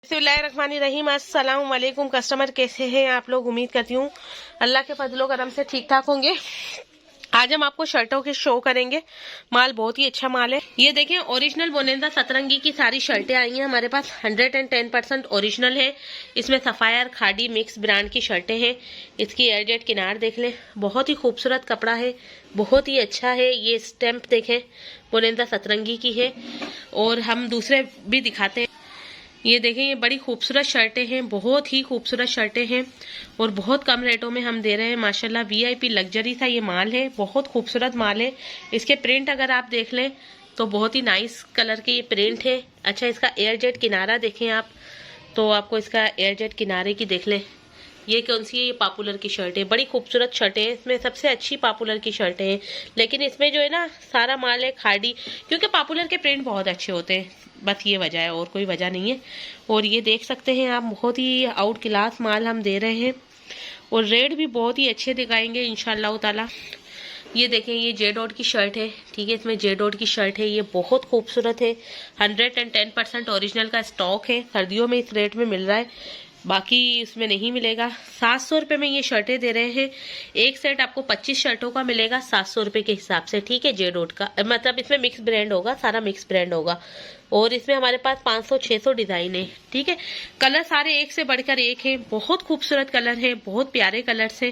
बिस्मिल्लाहिर्रहमानिर्रहीम। अस्सलाम वालेकुम। कस्टमर कैसे हैं आप लोग? उम्मीद करती हूँ अल्लाह के फजलो करम से ठीक ठाक होंगे। आज हम आपको शर्टों के शो करेंगे। माल बहुत ही अच्छा माल है। ये देखें, ओरिजिनल बोनेंजा सतरंगी की सारी शर्टें आई हैं हमारे पास। 110% ओरिजिनल है। इसमें सफायर खाड़ी मिक्स ब्रांड की शर्टें हैं। इसकी एयरजेट किनार देख लें, बहुत ही खूबसूरत कपड़ा है, बहुत ही अच्छा है। ये स्टैंप देखें, बोनेंजा सतरंगी की है। और हम दूसरे भी दिखाते हैं। ये देखें, ये बड़ी खूबसूरत शर्टें हैं, बहुत ही खूबसूरत शर्टें हैं और बहुत कम रेटों में हम दे रहे हैं माशाल्लाह। वीआईपी लग्जरी सा ये माल है, बहुत खूबसूरत माल है। इसके प्रिंट अगर आप देख लें तो बहुत ही नाइस कलर के ये प्रिंट है। अच्छा, इसका एयरजेट किनारा देखें आप, तो आपको इसका एयरजेट किनारे की देख लें। ये कौन सी है? ये पॉपुलर की शर्ट है। बड़ी खूबसूरत शर्टें हैं, इसमें सबसे अच्छी पॉपुलर की शर्टें हैं। लेकिन इसमें जो है ना, सारा माल है खाड़ी, क्योंकि पॉपुलर के प्रिंट बहुत अच्छे होते हैं, बस ये वजह है और कोई वजह नहीं है। और ये देख सकते हैं आप, बहुत ही आउट क्लास माल हम दे रहे हैं और रेट भी बहुत ही अच्छे दिखाएंगे इंशाल्लाह ताला। ये देखें, ये जे डॉट की शर्ट है, ठीक है, इसमें जे डॉट की शर्ट है। ये बहुत खूबसूरत है। 110% ओरिजिनल का स्टॉक है। सर्दियों में इस रेट में मिल रहा है, बाकी इसमें नहीं मिलेगा। 700 रुपये में ये शर्टें दे रहे हैं। एक सेट आपको 25 शर्टों का मिलेगा 700 रुपये के हिसाब से, ठीक है। जे डॉट का मतलब इसमें मिक्स ब्रांड होगा, सारा मिक्स ब्रांड होगा। और इसमें हमारे पास 500-600 डिजाइन है, ठीक है। कलर सारे एक से बढ़कर एक है, बहुत खूबसूरत कलर है, बहुत प्यारे कलर्स हैं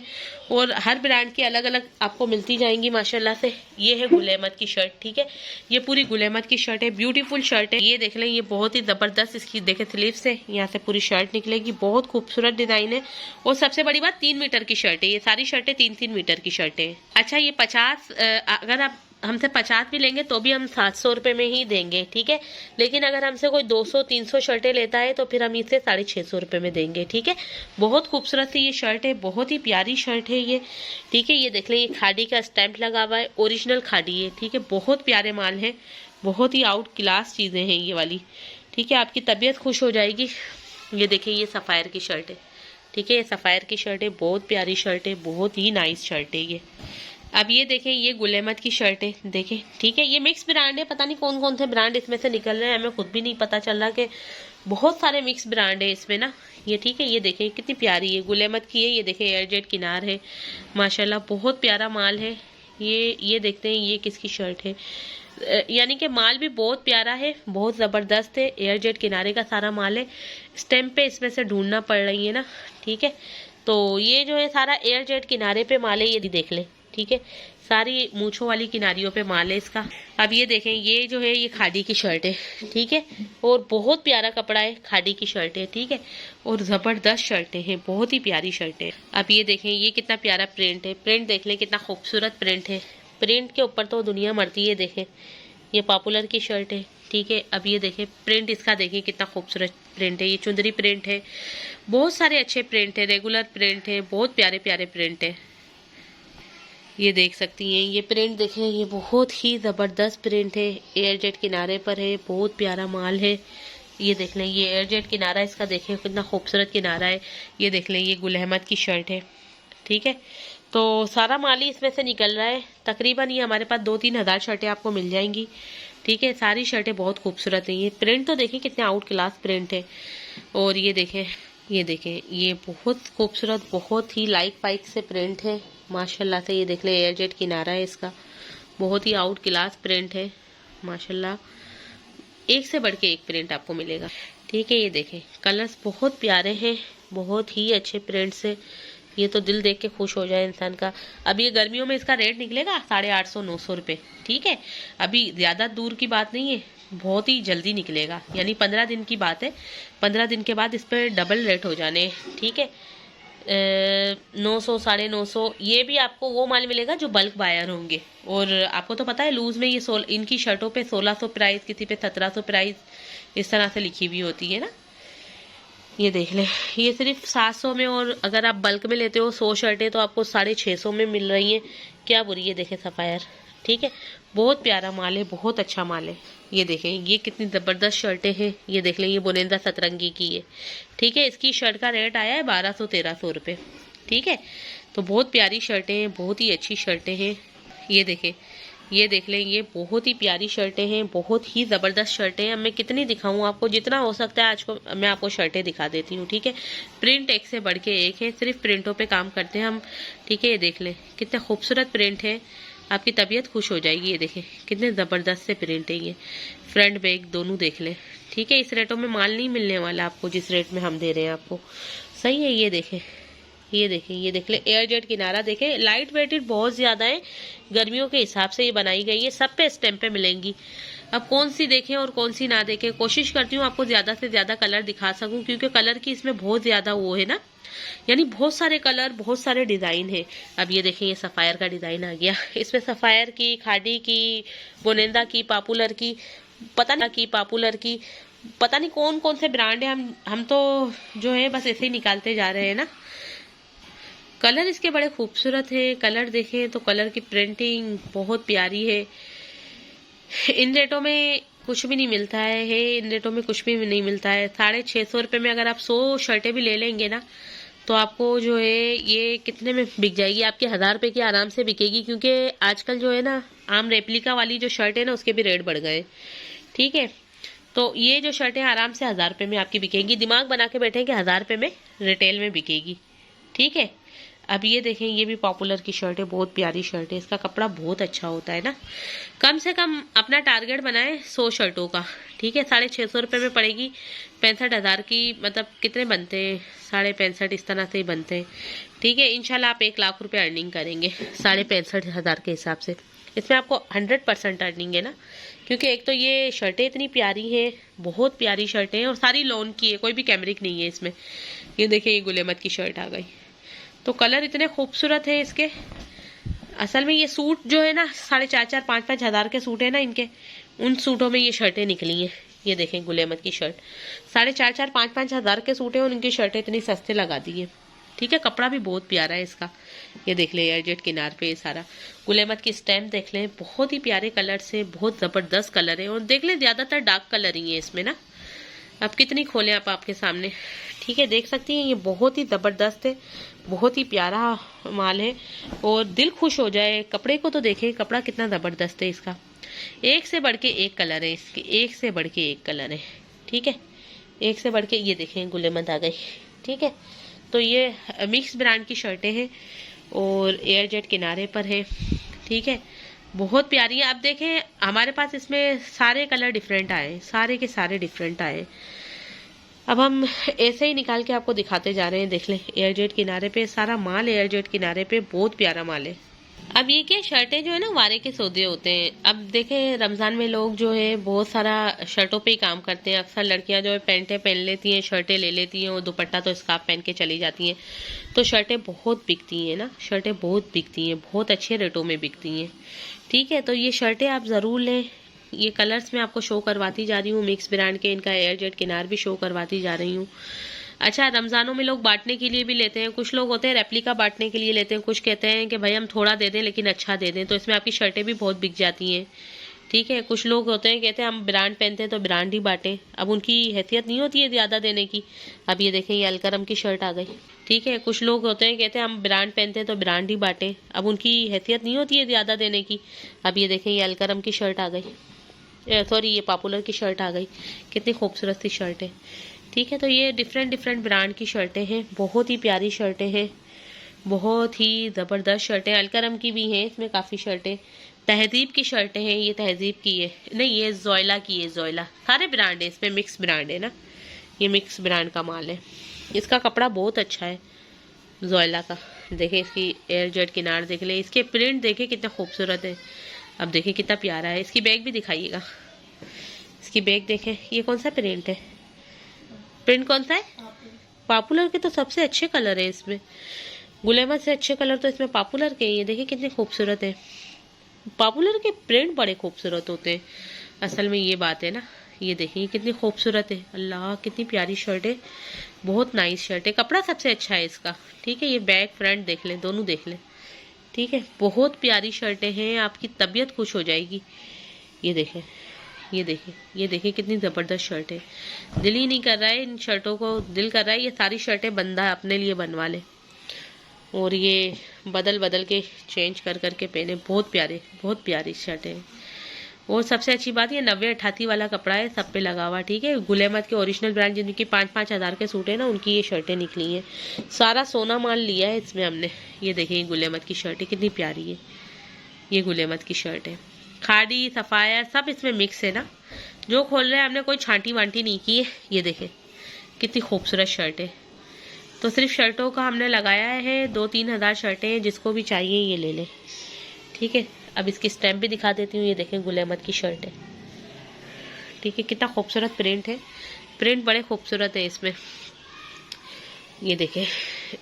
और हर ब्रांड की अलग अलग आपको मिलती जाएंगी माशाल्लाह से। ये है गुल अहमद की शर्ट, ठीक है, ये पूरी गुल अहमद की शर्ट है, ब्यूटीफुल शर्ट है। ये देख लें, ये बहुत ही जबरदस्त इसकी देखे स्लीव्स है, यहाँ से पूरी शर्ट निकलेगी, बहुत खूबसूरत डिजाइन है। और सबसे बड़ी बात, 3 मीटर की शर्ट है। ये सारी शर्टें 3-3 मीटर की शर्टें हैं। अच्छा, ये 50 अगर आप हमसे 50 भी लेंगे तो भी हम 700 रुपये में ही देंगे, ठीक है। लेकिन अगर हमसे कोई 200-300 शर्टें लेता है तो फिर हम इसे 650 रुपये में देंगे, ठीक है। बहुत खूबसूरत सी ये शर्ट है, बहुत ही प्यारी शर्ट है ये, ठीक है। ये देख लें, ये खाड़ी का स्टैंप लगा हुआ है, ओरिजिनल खाड़ी है, ठीक है। बहुत प्यारे माल है, बहुत ही आउट क्लास चीज़ें हैं ये वाली, ठीक है। आपकी तबीयत खुश हो जाएगी। ये देखिए, ये सफ़ायर की शर्ट है, ठीक है, ये सफ़ायर की शर्ट है, बहुत प्यारी शर्ट है, बहुत ही नाइस शर्ट है ये। अब ये देखें, ये गुल अहमद की शर्ट है, देखें, ठीक है। ये मिक्स ब्रांड है, पता नहीं कौन कौन से ब्रांड इसमें से निकल रहे हैं, हमें खुद भी नहीं पता चल रहा कि बहुत सारे मिक्स ब्रांड है इसमें ना, ये, ठीक है। ये देखें, कितनी प्यारी है, गुल अहमद की है। ये देखें, एयरजेट किनार है माशाल्लाह, बहुत प्यारा माल है ये देखते हैं, ये किसकी शर्ट है। यानी कि माल भी बहुत प्यारा है, बहुत ज़बरदस्त है। एयरजेट किनारे का सारा माल है। स्टैंप पे इसमें से ढूंढना पड़ रही है ना, ठीक है। तो ये जो है सारा एयरजेट किनारे पे माल है, ये देख ले, ठीक है। सारी मूछों वाली किनारियों पे माल है इसका। अब ये देखें, ये जो है, ये खाड़ी की शर्ट है, ठीक है। और बहुत प्यारा कपड़ा है, खाड़ी की शर्ट है, ठीक है। और ज़बरदस्त शर्टें हैं, बहुत ही प्यारी शर्टें। अब ये देखें, ये कितना प्यारा प्रिंट है, प्रिंट देख लें, कितना खूबसूरत प्रिंट है। प्रिंट के ऊपर तो दुनिया मरती है। देखें, ये पॉपुलर की शर्ट है, ठीक है। अब ये देखें, प्रिंट इसका देखें, कितना खूबसूरत प्रिंट है। ये चुंदरी प्रिंट है, बहुत सारे अच्छे प्रिंट है, रेगुलर प्रिंट है, बहुत प्यारे प्यारे प्रिंट है। ये देख सकती हैं, ये प्रिंट देखें, ये बहुत ही ज़बरदस्त प्रिंट है, एयरजेट किनारे पर है, बहुत प्यारा माल है। ये देख लें, ये एयरजेट किनारा इसका देखें, कितना खूबसूरत किनारा है। ये देख लें, ये गुल अहमद की शर्ट है, ठीक है। तो सारा माल ही इसमें से निकल रहा है तकरीबन। ये हमारे पास 2-3 हज़ार शर्टें आपको मिल जाएंगी, ठीक है। सारी शर्टें बहुत खूबसूरत हैं। ये प्रिंट तो देखें, कितने आउट क्लास प्रिंट है। और ये देखें, ये देखें, ये बहुत खूबसूरत, बहुत ही लाइक पाइक से प्रिंट है माशाल्लाह से। ये देख ले, एयरजेट किनारा है इसका, बहुत ही आउट क्लास प्रिंट है माशाल्लाह। एक से बढ़ के एक प्रिंट आपको मिलेगा, ठीक है। ये देखें, कलर्स बहुत प्यारे हैं, बहुत ही अच्छे प्रिंट्स है। ये तो दिल देख के खुश हो जाए इंसान का। अब ये गर्मियों में इसका रेट निकलेगा 850-900 रुपये, ठीक है। अभी ज़्यादा दूर की बात नहीं है, बहुत ही जल्दी निकलेगा, यानी 15 दिन की बात है। 15 दिन के बाद इस पर डबल रेट हो जाने, ठीक है। 900, 950, ये भी आपको वो माल मिलेगा जो बल्क बायर होंगे। और आपको तो पता है, लूज में ये इनकी शर्टों पे 1600 प्राइस, किसी पे 1700 प्राइस, इस तरह से लिखी हुई होती है ना। ये देख ले, ये सिर्फ 700 में, और अगर आप बल्क में लेते हो 100 शर्टें तो आपको 650 में मिल रही हैं। क्या बुरी है, देखें सफ़ायर, ठीक है। बहुत प्यारा माल है, बहुत अच्छा माल है। ये देखें, ये कितनी ज़बरदस्त शर्टें हैं। ये देख लें, ये बोनेंजा सतरंगी की है, ठीक है। इसकी शर्ट का रेट आया है 1200-1300 रुपये, ठीक है। तो बहुत प्यारी शर्टें हैं, बहुत ही अच्छी शर्टें हैं। ये देखें, ये देख लें, ये बहुत ही प्यारी शर्टें हैं, बहुत ही ज़बरदस्त शर्टें हैं। अब मैं कितनी दिखाऊं आपको, जितना हो सकता है आज को मैं आपको शर्टें दिखा देती हूँ, ठीक है। प्रिंट एक से बढ़ के एक है, सिर्फ प्रिंटों पे काम करते हैं हम, ठीक है। ये देख लें कितने खूबसूरत प्रिंट है, आपकी तबीयत खुश हो जाएगी। ये देखें कितने ज़बरदस्त से प्रिंट है, ये फ्रंट बैक दोनों देख लें, ठीक है। इस रेटों में माल नहीं मिलने वाला आपको जिस रेट में हम दे रहे हैं आपको, सही है। ये देखें, ये देखें, ये देख ले, एयर जेट किनारा देखें, लाइट वेटेड बहुत ज़्यादा है, गर्मियों के हिसाब से ये बनाई गई है, सब पे स्टैम्प पे मिलेंगी। अब कौन सी देखें और कौन सी ना देखें, कोशिश करती हूँ आपको ज़्यादा से ज़्यादा कलर दिखा सकूँ, क्योंकि कलर की इसमें बहुत ज़्यादा वो है ना, यानी बहुत सारे कलर, बहुत सारे डिज़ाइन है। अब ये देखें, ये सफ़ायर का डिज़ाइन आ गया, इसमें सफ़ायर की, खादी की, बोनेंदा की, पॉपुलर की, पॉपुलर की, पता नहीं कौन कौन से ब्रांड है, हम तो जो है बस ऐसे ही निकालते जा रहे हैं ना। कलर इसके बड़े खूबसूरत है, कलर देखें तो कलर की प्रिंटिंग बहुत प्यारी है। इन रेटों में कुछ भी नहीं मिलता है, इन रेटों में कुछ भी नहीं मिलता है। 650 रुपये में अगर आप 100 शर्टें भी ले लेंगे ना, तो आपको जो है ये कितने में बिक जाएगी, आपके 1000 रुपये की आराम से बिकेगी। क्योंकि आजकल जो है ना, आम रेप्लिका वाली जो शर्ट है ना, उसके भी रेट बढ़ गए, ठीक है। तो ये जो शर्टें आराम से 1000 रुपये में आपकी बिकेगी, दिमाग बना के बैठे कि 1000 रुपये में रिटेल में बिकेगी, ठीक है। अब ये देखें, ये भी पॉपुलर की शर्ट है, बहुत प्यारी शर्ट है, इसका कपड़ा बहुत अच्छा होता है ना। कम से कम अपना टारगेट बनाए 100 शर्टों का, ठीक है। 650 रुपये में पड़ेगी, 65,000 की, मतलब कितने बनते हैं, 65.5 इस तरह से ही बनते हैं, ठीक है। इंशाल्लाह आप 1 लाख रुपये अर्निंग करेंगे 65,500 के हिसाब से। इसमें आपको 100% अर्निंग है ना, क्योंकि एक तो ये शर्टें इतनी प्यारी है, बहुत प्यारी शर्टें हैं, और सारी लॉन की है, कोई भी कैमरिक नहीं है इसमें। ये देखिए, ये गुलेमत की शर्ट आ गई, तो कलर इतने खूबसूरत है इसके। असल में ये सूट जो है ना, 4,500 5,5 हज़ार के सूट है ना इनके, उन सूटों में ये शर्टें निकली हैं। ये देखें, गुलेमत की शर्ट 4,500 5,5 हज़ार के सूट है, और उनकी शर्टें इतनी सस्ते लगा दी है, ठीक है। कपड़ा भी बहुत प्यारा है इसका। ये देख ले, एयर जेट किनार पे ये सारा गुलेमत की स्टैम्प देख लें, बहुत ही प्यारे कलर से, बहुत ज़बरदस्त कलर है, और देख लें ज़्यादातर डार्क कलर ही है इसमें ना। अब कितनी खोलें आप आपके सामने, ठीक है, देख सकती हैं। ये बहुत ही ज़बरदस्त है, बहुत ही प्यारा माल है, और दिल खुश हो जाए। कपड़े को तो देखें, कपड़ा कितना ज़बरदस्त है इसका, एक से बढ़ के एक कलर है इसके, एक से बढ़ के एक कलर है, ठीक है, एक से बढ़ के। ये देखें, गुलेमत आ गई, ठीक है। तो ये मिक्स ब्रांड की शर्टें हैं, और एयर जेट किनारे पर है, ठीक है, बहुत प्यारी है। अब देखें, हमारे पास इसमें सारे कलर डिफरेंट आए, सारे के सारे डिफरेंट आए। अब हम ऐसे ही निकाल के आपको दिखाते जा रहे हैं। देख लें, एयर जेट किनारे पे सारा माल, एयर जेट किनारे पे बहुत प्यारा माल है। अब ये क्या, शर्टें जो है ना, वारे के सौदे होते हैं। अब देखें, रमज़ान में लोग जो है बहुत सारा शर्टों पे ही काम करते हैं। अक्सर लड़कियां जो है पैंटें पहन लेती हैं, शर्टें ले लेती हैं, और दुपट्टा तो स्कार्फ पहन के चली जाती हैं। तो शर्टें बहुत बिकती हैं ना, शर्टें बहुत बिकती हैं, बहुत अच्छे रेटों में बिकती हैं, ठीक है। तो ये शर्टें आप ज़रूर लें। ये कलर्स मैं आपको शो करवाती जा रही हूँ, मिक्स ब्रांड के, इनका एयर जेट किनार भी शो करवाती जा रही हूँ। अच्छा, रमज़ानों में लोग बांटने के लिए भी लेते हैं, कुछ लोग होते हैं रेप्लिका बांटने के लिए लेते हैं, कुछ कहते हैं कि भाई हम थोड़ा दे दें लेकिन अच्छा दे दें, तो इसमें आपकी शर्टें भी बहुत बिक जाती हैं, ठीक है। कुछ लोग होते हैं कहते हैं हम ब्रांड पहनते हैं तो ब्रांड ही बांटें, अब उनकी हैसियत नहीं होती है ज़्यादा देने की। अब ये देखें, ये अलकरम की शर्ट आ गई, ठीक है। कुछ लोग होते हैं कहते हैं हम ब्रांड पहनते हैं तो ब्रांड ही बांटें, अब उनकी हैसियत नहीं होती है ज़्यादा देने की। अब ये देखें, ये अलकरम की शर्ट आ गई, सॉरी ये पॉपुलर की शर्ट आ गई, कितनी खूबसूरत सी शर्ट है, ठीक है। तो ये डिफरेंट डिफरेंट ब्रांड की शर्टें हैं, बहुत ही प्यारी शर्टें हैं, बहुत ही ज़बरदस्त शर्टें। अलकरम की भी हैं इसमें काफ़ी शर्टें, तहजीब की शर्टें हैं, ये तहजीब की है नहीं, ये जोयला की है, जोयला। सारे ब्रांड है इसमें, मिक्स ब्रांड है ना, ये मिक्स ब्रांड का माल है। इसका कपड़ा बहुत अच्छा है जोयला का। देखें, इसकी एयर जेट किनार देख ले, इसके प्रिंट देखें कितना खूबसूरत है। अब देखें कितना प्यारा है। इसकी बैग भी दिखाइएगा, इसकी बैग देखें, ये कौन सा प्रिंट है, प्रिंट कौन सा है, पॉपुलर के तो सबसे अच्छे कलर है इसमें, गुलेमत से अच्छे कलर तो इसमें पॉपुलर के। ये देखिए कितने खूबसूरत है, पॉपुलर के प्रिंट बड़े खूबसूरत होते हैं, असल में ये बात है ना। ये देखिए कितनी खूबसूरत है, अल्लाह कितनी प्यारी शर्ट है, बहुत नाइस शर्ट है, कपड़ा सबसे अच्छा है इसका, ठीक है। ये बैक फ्रंट देख लें, दोनों देख लें, ठीक है, बहुत प्यारी शर्टें हैं, आपकी तबीयत खुश हो जाएगी। ये देखें, ये देखिए, ये देखिए कितनी ज़बरदस्त शर्ट है, दिल ही नहीं कर रहा है इन शर्टों को, दिल कर रहा है ये सारी शर्टें बंदा अपने लिए बनवा ले। और ये बदल बदल के चेंज कर करके पहने, बहुत प्यारी शर्ट है। और सबसे अच्छी बात, ये 90-88 वाला कपड़ा है, सब पे लगा हुआ, ठीक है। गुलेमत के ओरिजिनल ब्रांड जिनकी 5-5 हज़ार के सूट है ना, उनकी ये शर्टें निकली हैं। सारा सोना माल लिया है इसमें हमने। ये देखिए गुलेमत की शर्ट है, कितनी प्यारी है। ये गुलेमत की शर्ट है, खादी सफ़ायर सब इसमें मिक्स है ना। जो खोल रहे हैं हमने कोई छांटी वांटी नहीं की है। ये देखें कितनी खूबसूरत शर्ट है। तो सिर्फ शर्टों का हमने लगाया है 2-3 हज़ार शर्टें हैं, जिसको भी चाहिए ये ले लें, ठीक है। अब इसकी स्टैम्प भी दिखा देती हूँ। ये देखें गुलेमत की शर्ट है, ठीक है। कितना खूबसूरत प्रिंट है, प्रिंट बड़े खूबसूरत है इसमें। ये देखें,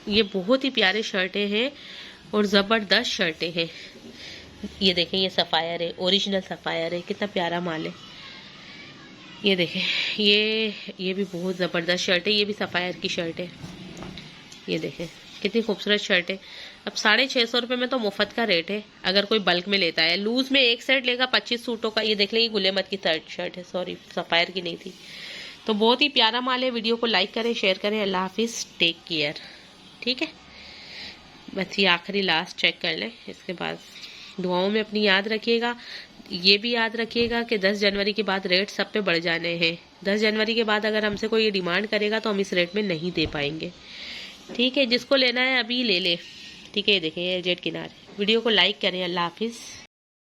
ये बहुत ही प्यारे शर्टें हैं और ज़बरदस्त शर्टें हैं। ये देखें, ये सफ़ायर है, ओरिजिनल सफ़ायर है, कितना प्यारा माल है। ये देखें, ये भी बहुत ज़बरदस्त शर्ट है, ये भी सफ़ायर की शर्ट है। ये देखें कितनी खूबसूरत शर्ट है। अब 650 रुपये में तो मुफ्त का रेट है अगर कोई बल्क में लेता है। लूज में एक सेट लेगा 25 सूटों का। ये देख लें, गुलेमत की शर्ट है, सॉरी सफ़ायर की नहीं थी। तो बहुत ही प्यारा माल है। वीडियो को लाइक करें, शेयर करें। अल्लाह हाफिज़, टेक केयर, ठीक है। बस ये आखिरी लास्ट चेक कर लें, इसके बाद दुआओं में अपनी याद रखिएगा। ये भी याद रखिएगा कि 10 जनवरी के बाद रेट सब पे बढ़ जाने हैं। 10 जनवरी के बाद अगर हमसे कोई डिमांड करेगा तो हम इस रेट में नहीं दे पाएंगे, ठीक है। जिसको लेना है अभी ले ले, ठीक है। ये देखें, ये जेट किनारे। वीडियो को लाइक करें। अल्लाह हाफिज़।